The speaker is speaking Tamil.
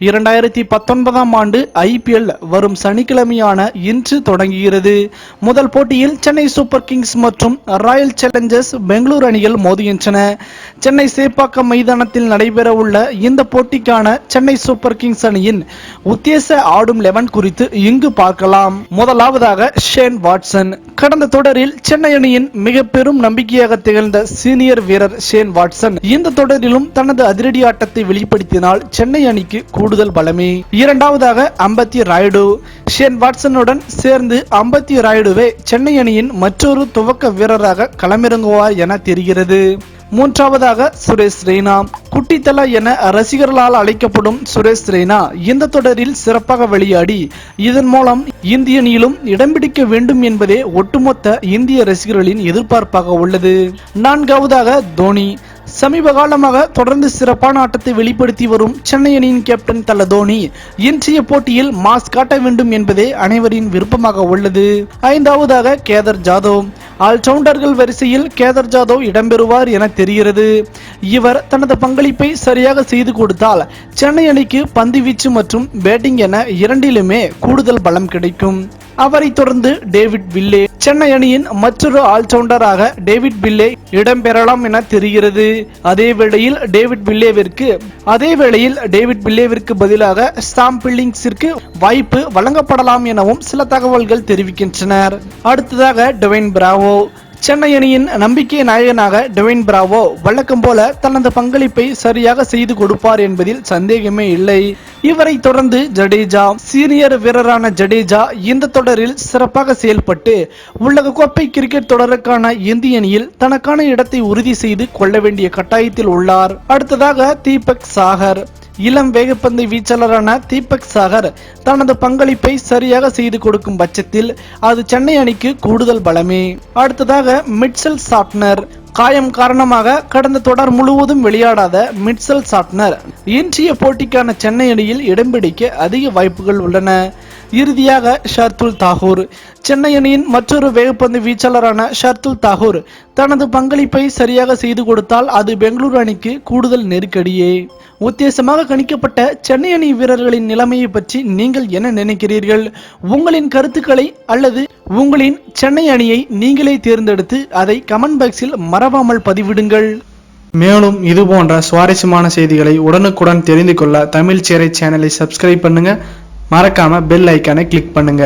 2019ஆம் ஆண்டு IPL வரும் சனிக்கிழமையான இன்று தொடங்குகிறது. முதல் போட்டியில் சென்னை சூப்பர் கிங்ஸ் மற்றும் ராயல் சேலஞ்சர்ஸ் பெங்களூரு அணிகள் மோதுகின்றன. சென்னை சேப்பாக்கம் மைதானத்தில் நடைபெற உள்ள இந்த போட்டிக்கான சென்னை சூப்பர் கிங்ஸ் அணியின் உத்தேச ஆடும் 11 குறித்து இங்கு பார்க்கலாம். முதலாவதாக ஷேன் வாட்சன். கடந்த தொடரில் சென்னை அணியின் மிக பெரும் நம்பிக்கையாக திகழ்ந்த சீனியர் வீரர் ஷேன் வாட்சன் இந்த தொடரிலும் தனது அதிரடி ஆட்டத்தை வெளிப்படுத்தினால் சென்னை அணிக்கு கூடுதல் பலமே. இரண்டாவதாக அம்பத்தி ராயுடு. ஷேன் வாட்சனுடன் சேர்ந்து அம்பத்தி ராயுடுவே சென்னை அணியின் மற்றொரு துவக்க வீரராக களமிறங்குவார் என தெரிகிறது. மூன்றாவதாக சுரேஷ் ரெய்னா. குட்டித்தலா என ரசிகர்களால் அழைக்கப்படும் சுரேஷ் ரெய்னா இந்த தொடரில் சிறப்பாக விளையாடி இதன் மூலம் இந்திய அணியிலும் இடம் பிடிக்க வேண்டும் என்பதே ஒட்டுமொத்த இந்திய ரசிகர்களின் எதிர்பார்ப்பாக உள்ளது. நான்காவதாக தோனி. சமீப காலமாக தொடர்ந்து சிறப்பான ஆட்டத்தை வெளிப்படுத்தி வரும் சென்னை அணியின் கேப்டன் தல தோனி இன்றைய போட்டியில் மாஸ் காட்ட வேண்டும் என்பதே அனைவரின் விருப்பமாக உள்ளது. ஐந்தாவதாக கேதர் ஜாதவ். ஆல்ரவுண்டர்கள் வரிசையில் கேதர் ஜாதவ் இடம்பெறுவார் என தெரிகிறது. இவர் தனது பங்களிப்பை சரியாக செய்து கொடுத்தால் சென்னை அணிக்கு பந்துவீச்சு மற்றும் பேட்டிங் என இரண்டிலுமே கூடுதல் பலம் கிடைக்கும். அவரை தொடர்ந்து டேவிட் வில்லே. சென்னை அணியின் மற்றொரு ஆல்ரவுண்டராக டேவிட் வில்லே இடம்பெறலாம் என தெரிகிறது. அதே வேளையில் டேவிட் வில்லேவிற்கு பதிலாக சாம் பில்லிங்ஸிற்கு வாய்ப்பு வழங்கப்படலாம் எனவும் சில தகவல்கள் தெரிவிக்கின்றனர். அடுத்ததாக டொவைன் பிராவோ. சென்னை அணியின் நம்பிக்கை நாயகனாக டொவைன் பிராவோ வழக்கம் போல தனது பங்களிப்பை சரியாக செய்து கொடுப்பார் என்பதில் சந்தேகமே இல்லை. இவரை தொடர்ந்து ஜடேஜா. சீனியர் வீரரான ஜடேஜா இந்த தொடரில் சிறப்பாக செயல்பட்டு உலகக்கோப்பை கிரிக்கெட் தொடருக்கான இந்திய அணியில் தனக்கான இடத்தை உறுதி செய்து கொள்ள வேண்டிய கட்டாயத்தில் உள்ளார். அடுத்ததாக தீபக் சாகர். இளம் வேகப்பந்து வீச்சாளரான தீபக் சாகர் தனது பங்களிப்பை சரியாக செய்து கொடுக்கும் பட்சத்தில் அது சென்னை அணிக்கு கூடுதல் பலமே. அடுத்ததாக மிட்சல் சாட்னர். காயம் காரணமாக கடந்த தொடர் முழுவதும் விளையாடாத மிட்சல் சாட்னர் இன்றைய போட்டிக்கான சென்னை அணியில் இடம் பிடிக்க அதிக வாய்ப்புகள் உள்ளன. இறுதியாக ஷர்துல் தாகூர். சென்னை அணியின் மற்றொரு வேகப்பந்து வீச்சாளரான ஷர்துல் தாகூர் தனது பங்களிப்பை சரியாக செய்து கொடுத்தால் அது பெங்களூரு அணிக்கு கூடுதல் நெருக்கடியே. உத்தேசமாக கணிக்கப்பட்ட சென்னை அணி வீரர்களின் நிலைமையை பற்றி நீங்கள் என்ன நினைக்கிறீர்கள்? உங்களின் கருத்துக்களை அல்லது உங்களின் சென்னை அணியை நீங்களே தேர்ந்தெடுத்து அதை கமெண்ட் பாக்ஸில் மறவாமல் பதிவிடுங்கள். மேலும் இது போன்ற சுவாரஸ்யமான செய்திகளை உடனுக்குடன் தெரிந்து கொள்ள தமிழ் சேரை சேனலை சப்ஸ்கிரைப் பண்ணுங்க. மறக்காம பெல் ஐக்கானை கிளிக் பண்ணுங்க.